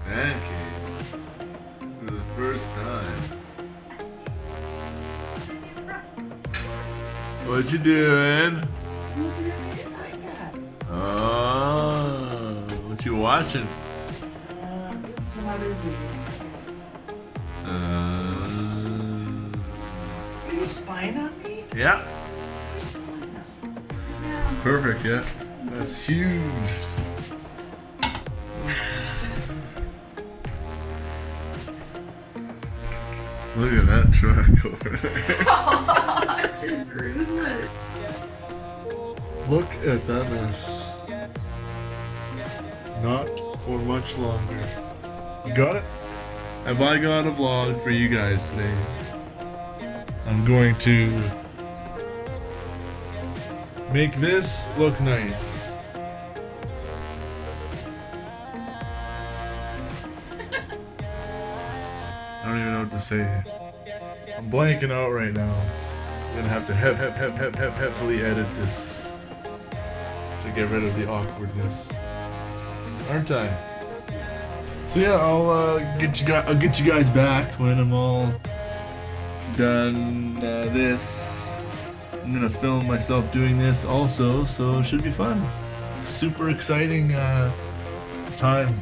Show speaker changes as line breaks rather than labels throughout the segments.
Pancake. For the first time. What you doing?
Looking at me like that.
Oh, what you watching?
This is another video. Are you spying on me?
Yeah.
Are you spying on me?
Perfect, yeah. That's huge. Look at that truck over there.
Just ruthless.
Look at that mess. Not for much longer. You got it? Have I got a vlog for you guys today? I'm going to make this look nice. I don't even know what to say. I'm blanking out right now. I'm gonna have to heavily edit this to get rid of the awkwardness, aren't I? So yeah, I'll get you guys back when I'm all done this. I'm gonna film myself doing this also, so it should be fun. Super exciting time.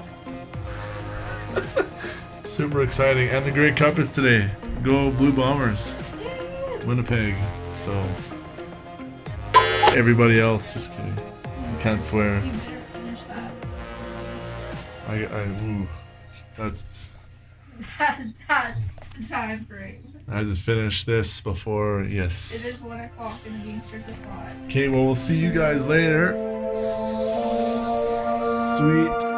Super exciting, and the Grey Cup is today. Go Blue Bombers, Winnipeg. So everybody else, just kidding. Can't swear.
You better finish that.
Ooh, that's.
That's the time frame.
I had to finish this before.
It
Yes.
is 1 o'clock in the Game Circus Lot.
Okay, well, we'll see you guys later. Sweet.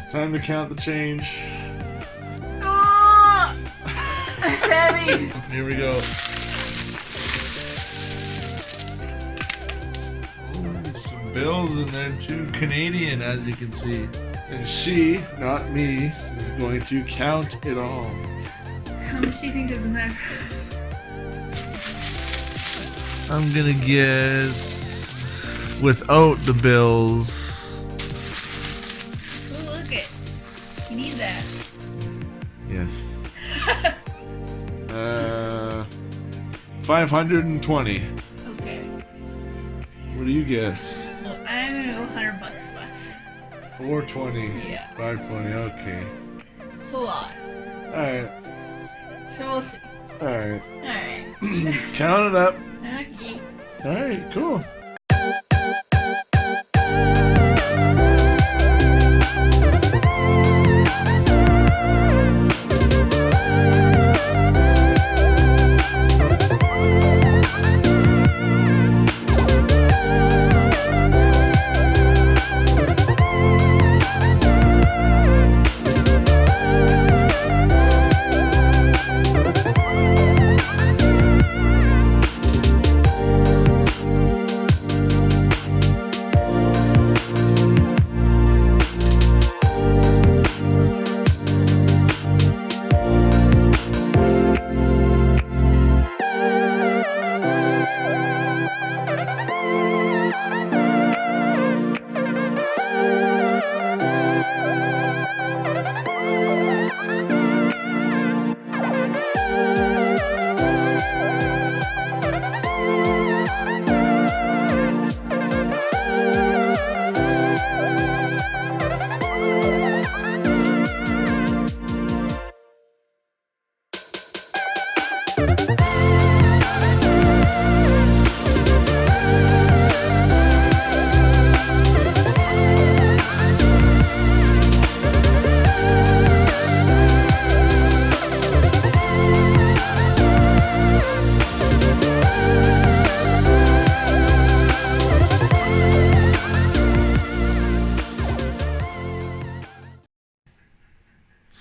Time to count the change.
Ah! It's heavy.
Here we go. Ooh, some bills in there too. Canadian, as you can see. And she, not me, is going to count it all.
How much do you think is in there?
I'm gonna guess without the bills.
Ooh, look it. You need that.
Yes. 520.
Okay.
What do you guess?
Well, I'm gonna go $100 less.
420.
Yeah.
520. Okay.
It's a lot.
All right.
So we'll see.
All right.
Alright.
Count it up.
Okay.
All right. Cool.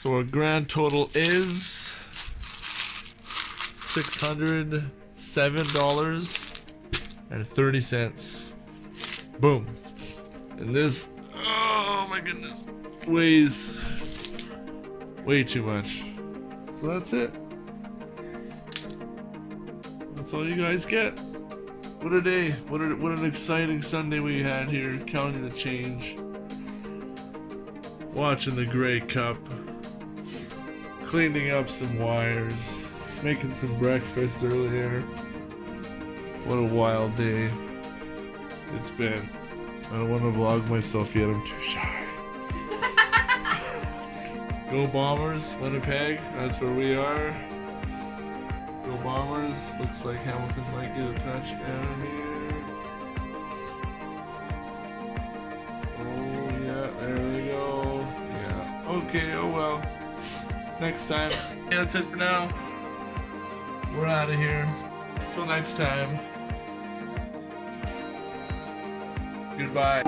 So our grand total is $607.30. Boom. And this, oh my goodness, weighs way too much. So that's it. That's all you guys get. What a day. What an exciting Sunday we had here, counting the change. Watching the Grey Cup. Cleaning up some wires. Making some breakfast earlier. What a wild day it's been. I don't want to vlog myself yet, I'm too shy. Go Bombers, Winnipeg, that's where we are. Go Bombers, looks like Hamilton might get a touchdown here. Oh yeah, there we go. Yeah, okay, oh well. Next time. Yeah, that's it for now. We're out of here. Till next time. Goodbye.